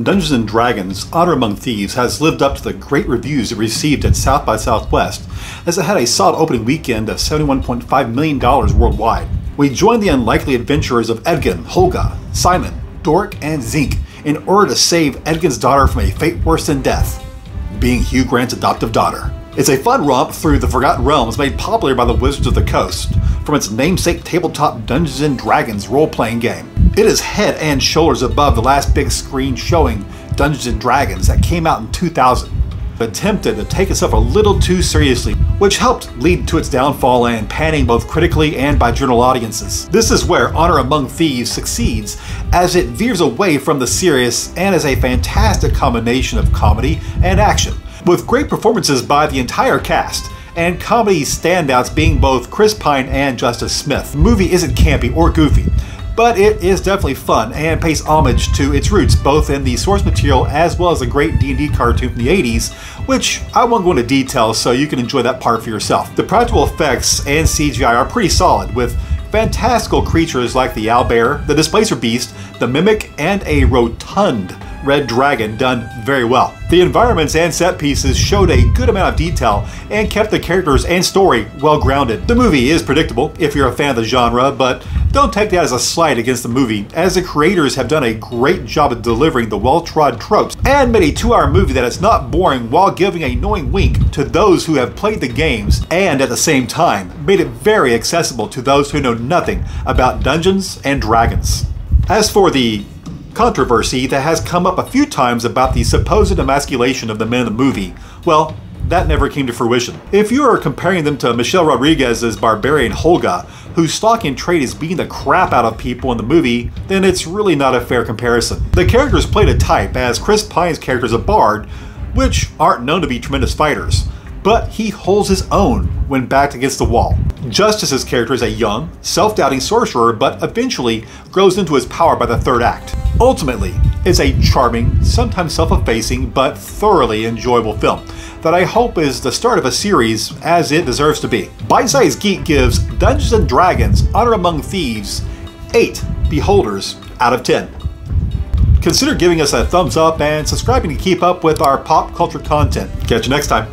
Dungeons & Dragons: Honor Among Thieves has lived up to the great reviews it received at South by Southwest, as it had a solid opening weekend of $71.5 million worldwide. We joined the unlikely adventurers of Edgin, Holga, Simon, Doric, and Zink in order to save Edgin's daughter from a fate worse than death, being Hugh Grant's adoptive daughter. It's a fun romp through the Forgotten Realms made popular by the Wizards of the Coast, from its namesake tabletop Dungeons & Dragons role-playing game. It is head and shoulders above the last big screen showing Dungeons & Dragons that came out in 2000. It attempted to take itself a little too seriously, which helped lead to its downfall and panning both critically and by general audiences. This is where Honor Among Thieves succeeds, as it veers away from the serious and is a fantastic combination of comedy and action, with great performances by the entire cast, and comedy standouts being both Chris Pine and Justice Smith. The movie isn't campy or goofy, but it is definitely fun and pays homage to its roots, both in the source material as well as the great D&D cartoon from the 80s, which I won't go into detail so you can enjoy that part for yourself. The practical effects and CGI are pretty solid, with fantastical creatures like the owlbear, the displacer beast, the mimic, and a rotund red dragon done very well. The environments and set pieces showed a good amount of detail and kept the characters and story well grounded. The movie is predictable if you're a fan of the genre, but don't take that as a slight against the movie, as the creators have done a great job of delivering the well-trod tropes and made a 2-hour movie that is not boring while giving a knowing wink to those who have played the games, and at the same time made it very accessible to those who know nothing about Dungeons and Dragons. As for the controversy that has come up a few times about the supposed emasculation of the men in the movie, well, that never came to fruition. If you are comparing them to Michelle Rodriguez's barbarian Holga, whose stalking trait is beating the crap out of people in the movie, then it's really not a fair comparison. The characters played a type, as Chris Pine's character is a bard, which aren't known to be tremendous fighters, but he holds his own when backed against the wall. Justice's character is a young, self-doubting sorcerer, but eventually grows into his power by the third act. Ultimately, it's a charming, sometimes self-effacing, but thoroughly enjoyable film that I hope is the start of a series, as it deserves to be. Bite Size Geek gives Dungeons & Dragons: Honor Among Thieves 8 beholders out of 10. Consider giving us a thumbs up and subscribing to keep up with our pop culture content. Catch you next time.